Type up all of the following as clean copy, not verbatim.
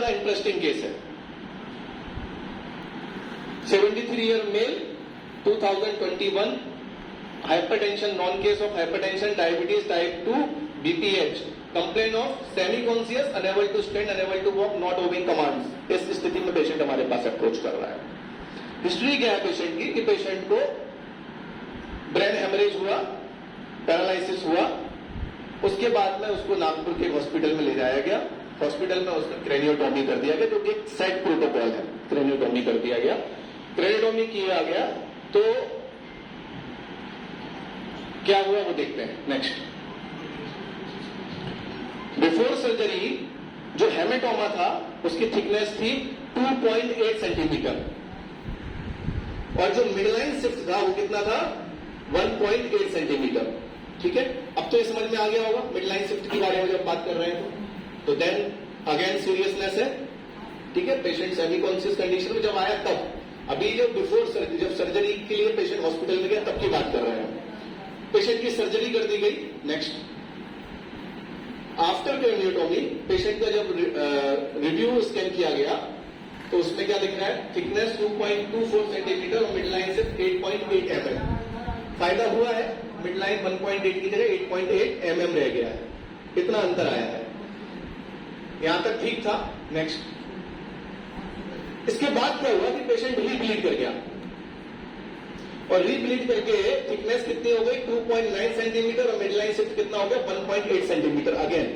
बड़ा interesting case है। 73 year mail, 2021, hypertension, non-case of hypertension, diabetes type 2, BPH, complaint of semi-conscious, unable to stand, unable to walk, not obeying commands। इस स्थिति में patient हमारे पास approach कर रहा है। हिस्ट्री क्या है पेशेंट की कि पेशेंट को ब्रेन हेमरेज हुआ, पैरालिसिस हुआ, उसके बाद में उसको नागपुर के हॉस्पिटल में ले जाया गया। हॉस्पिटल में उसका क्रेनियोटॉमी कर दिया गया, जो कि एक सेट प्रोटोकॉल है। क्रेनियोटॉमी कर दिया गया, क्रेनियोटॉमी किया गया, तो क्या हुआ वो देखते हैं। नेक्स्ट, बिफोर सर्जरी जो हेमेटोमा था उसकी थिकनेस थी 2.8 सेंटीमीटर, और जो मिडलाइन शिफ्ट था वो कितना था, 1.8 सेंटीमीटर। ठीक है, अब तो ये समझ में आ गया होगा मिडलाइन शिफ्ट के बारे में जब बात कर रहे हैं तो देन अगेन सीरियसनेस है। ठीक है, पेशेंट सेमी कॉन्शियस कंडीशन में जब आया तब, अभी जो बिफोर सर्जरी, जब सर्जरी के लिए पेशेंट हॉस्पिटल में गया तब की बात कर रहे हैं। पेशेंट की सर्जरी कर दी गई। नेक्स्ट, आफ्टर क्रेनियोटॉमी पेशेंट का जब रिव्यू स्कैन किया गया तो उसमें क्या लिख रहा है, थिकनेस 2.24 सेंटीमीटर और मिडलाइन से 8.8 mm। फायदा हुआ है, मिडलाइन 1.8 की जगह 8.8 mm रह गया है, इतना अंतर आया है। यहां तक ठीक था। नेक्स्ट, इसके बाद क्या हुआ कि पेशेंट रीब्लीड कर गया, और रीब्लीड करके थिकनेस कितनी हो गई, 2.9 सेंटीमीटर, और मिडलाइन शिफ्ट कितना हो गया, 1.8 सेंटीमीटर। अगेन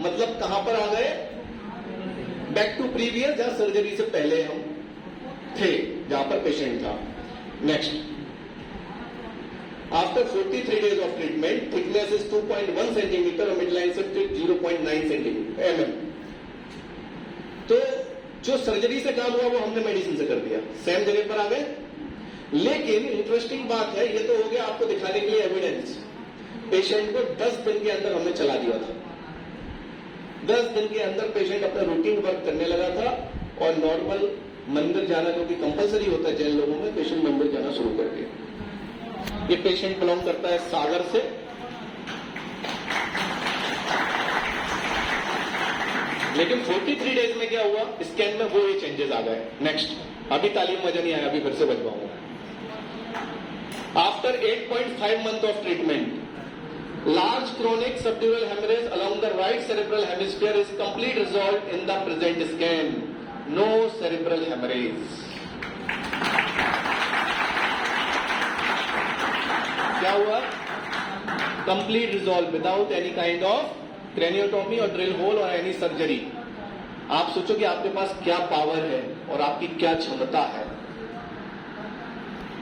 मतलब कहां पर आ गए, बैक टू प्रीवियस, जहां सर्जरी से पहले हम थे, जहां पर पेशेंट था। Next, after 43 days of treatment thickness is 2.1 centimetre और मिडलाइन शिफ्ट 0.9 सेंटीमीटर mm। तो जो सर्जरी से काम हुआ वो हमने मेडिसिन से कर दिया, सेम जगह पर आ गए। लेकिन इंटरेस्टिंग बात है, ये तो हो गया आपको दिखाने के लिए एविडेंस। पेशेंट को 10 दिन के अंदर हमने चला दिया था। 10 दिन के अंदर पेशेंट अपना रूटीन वर्क करने लगा था, और नॉर्मल मंदिर जाना जो कि कंपलसरी होता है जैन लोगों में, पेशेंट मंदिर जाना शुरू कर दिया। ये पेशेंट बिलोंग करता है सागर से। लेकिन 43 डेज में क्या हुआ, स्कैन में वो ये चेंजेस आ गए। नेक्स्ट, अभी तालीम मजा नहीं आया, अभी फिर से बचवाऊंगा। After 8.5 month of treatment, large chronic subdural hemorrhage along the right cerebral hemisphere is complete resolved in the present scan. No cerebral hemorrhage. क्या हुआ, complete resolve without any kind of क्रेनियोटॉमी और ड्रिल होल और any surgery. आप सोचो कि आपके पास क्या power है और आपकी क्या क्षमता है।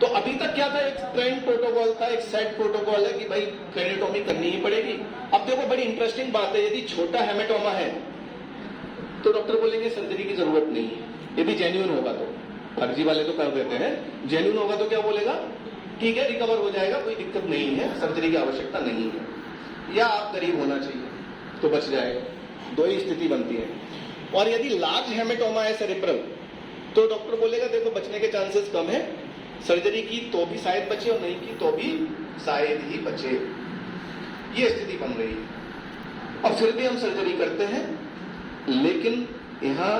तो अभी तक क्या था, एक ट्रेंड प्रोटोकॉल था, एक सेट प्रोटोकॉल है कि भाई क्रेनियोटॉमी करनी ही पड़ेगी। अब देखो बड़ी इंटरेस्टिंग बात है, यदि छोटा हेमेटोमा है तो डॉक्टर बोलेंगे सर्जरी की जरूरत नहीं है। यदि जेन्युइन होगा तो, फर्जी वाले तो कर देते हैं, जेन्युइन होगा तो क्या बोलेगा, ठीक है रिकवर हो जाएगा, कोई दिक्कत नहीं है, सर्जरी की आवश्यकता नहीं है। या आप गरीब होना चाहिए तो बच जाएगा, दो ही स्थिति बनती है। और यदि लार्ज हेमेटोमा है सेरेब्रल, तो डॉक्टर बोलेगा देखो बचने के चांसेस कम है, सर्जरी की तो भी शायद बचे और नहीं की तो भी शायद ही बचे। ये स्थिति बन रही है। और फिर भी हम सर्जरी करते हैं, लेकिन यहां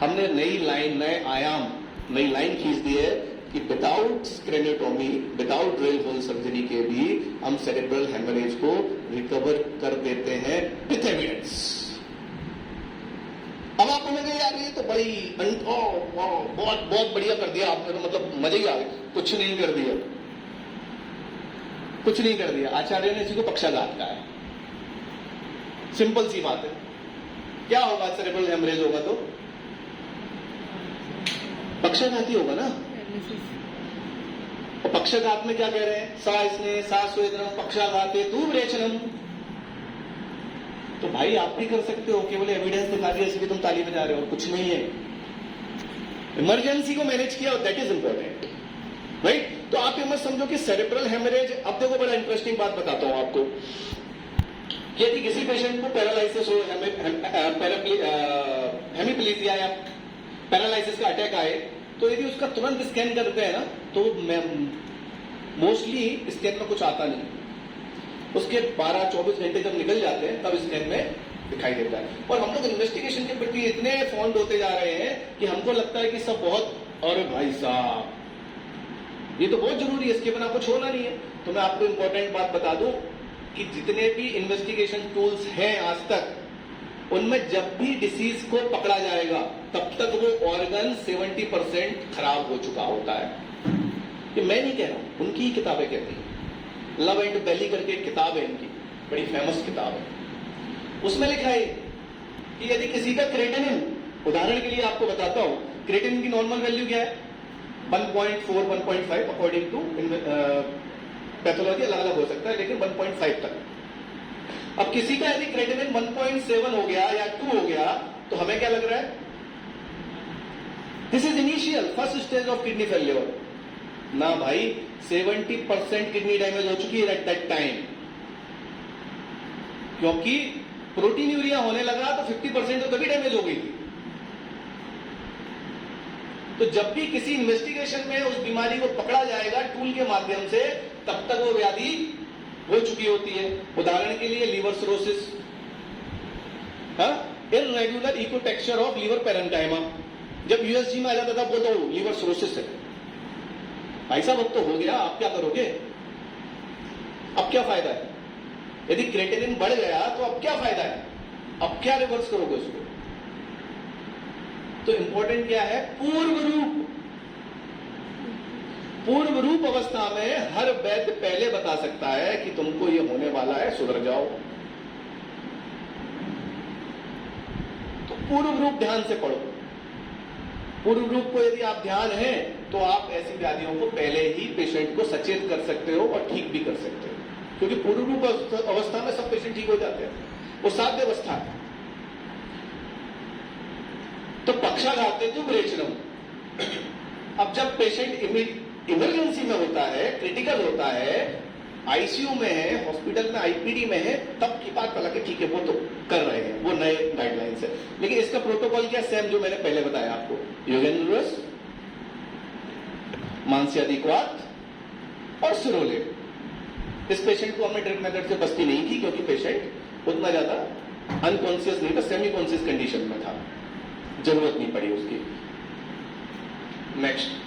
हमने नई लाइन, नए आयाम, नई लाइन खींच दी है कि without craniotomy, without drill hole surgery के भी हम सेरेब्रल हेमरेज को रिकवर कर देते हैं विथ एविडेंस। अब आप बोलेंगे यार ये तो बड़ी बहुत बहुत बढ़िया कर दिया आपने, तो मतलब मजे ही आ गए। कुछ नहीं कर दिया, कुछ नहीं कर दिया। आचार्य ने इसी को पक्षाघात कहा है। सिंपल सी बात है। क्या होगा सेरेब्रल हेमरेज होगा तो पक्षाघात ही होगा ना। पक्षाघात में क्या कह रहे हैं, सा इसने सा स्वेदनम पक्षाघाते तू विरेचनम। तो भाई आप भी कर सकते हो, केवल एविडेंस दिखा दिया इसलिए तुम ताली बजा रहे हो, कुछ नहीं है। इमरजेंसी को मैनेज किया, दैट इज इंपॉर्टेंट, राइट। तो आप ये मत समझो कि सेरेब्रल हेमरेज। अब देखो बड़ा इंटरेस्टिंग बात बताता हूं आपको। यदि किसी पेशेंट को पैरालिसिस हो, हेमीप्लीजिया या पैरालिसिस का अटैक आए, तो यदि उसका तुरंत स्कैन करते हैं ना, तो मोस्टली स्कैन में कुछ आता नहीं। उसके 12-24 घंटे जब निकल जाते हैं तब स्कैन में दिखाई देता है। और हम लोग इन्वेस्टिगेशन के प्रति इतने फॉन्ड होते जा रहे हैं कि हमको लगता है कि सब बहुत, अरे भाई साहब ये तो बहुत जरूरी है, इसके बिना कुछ होना नहीं है। तो मैं आपको इंपॉर्टेंट बात बता दूं कि जितने भी इन्वेस्टिगेशन टूल्स हैं आज तक, उनमें जब भी डिसीज को पकड़ा जाएगा तब तक वो ऑर्गन 70% खराब हो चुका होता है। ये मैं नहीं कह रहा हूं, उनकी ही किताबें कहती हैं। लव एंड बेली करके एक किताब है इनकी, बड़ी फेमस किताब है। उसमें लिखा है कि यदि किसी का क्रेटिनिन, उदाहरण के लिए आपको बताता हूं, क्रेटिनिन की नॉर्मल वैल्यू क्या है? 1.4 1.5 अकॉर्डिंग टू पैथोलॉजी, अलग अलग हो सकता है, लेकिन 1.5 तक। अब किसी का यदि क्रेटिनिन 1.7 हो गया या 2 हो गया तो हमें क्या लग रहा है? This is initial first stage of kidney failure. ना भाई, 70% किडनी डैमेज हो चुकी है एट दैट टाइम, क्योंकि प्रोटीन यूरिया होने लगा तो 50% तो तभी डैमेज हो गई थी। तो जब भी किसी इन्वेस्टिगेशन में उस बीमारी को पकड़ा जाएगा टूल के माध्यम से, तब तक वो व्याधि हो चुकी होती है। उदाहरण के लिए liver cirrhosis, irregular echotexture of liver parenchyma, जब यूएसजी में आ जाता था वो तो लीवर सिरोसिस है। भाई साहब अब तो हो गया, आप क्या करोगे? अब क्या फायदा है? यदि क्रेटिनिन बढ़ गया तो अब क्या फायदा है? अब क्या रिवर्स करोगे उसको? तो इंपॉर्टेंट क्या है? पूर्व रूप। पूर्व रूप अवस्था में हर वैद्य पहले बता सकता है कि तुमको ये होने वाला है, सुधर जाओ। तो पूर्व रूप ध्यान से पढ़ो। पूर्व रूप को यदि आप ध्यान है तो आप ऐसी व्याधियों को पहले ही पेशेंट को सचेत कर सकते हो और ठीक भी कर सकते हो, क्योंकि पूर्व रूप अवस्था में सब पेशेंट ठीक हो जाते हैं। वो साध्य अवस्था है। तो पक्षाघात तो विरेचनम। अब जब पेशेंट इमरजेंसी में होता है, क्रिटिकल होता है, आईसीयू में है, हॉस्पिटल में आईपीडी में है, तब की बात अलग है, ठीक है, वो तो कर रहे हैं, वो नए गाइडलाइंस है। लेकिन इसका प्रोटोकॉल क्या? सेम जो मैंने पहले बताया आपको, यूगेनुरस, मांसयादिक्वाथ और सिरोलेट। इस पेशेंट को हमने ड्रिप मेथड से बस्ती नहीं की, क्योंकि पेशेंट उतना ज्यादा अनकॉन्शियस नहीं था, सेमी कॉन्शियस कंडीशन में था, जरूरत नहीं पड़ी उसकी। नेक्स्ट।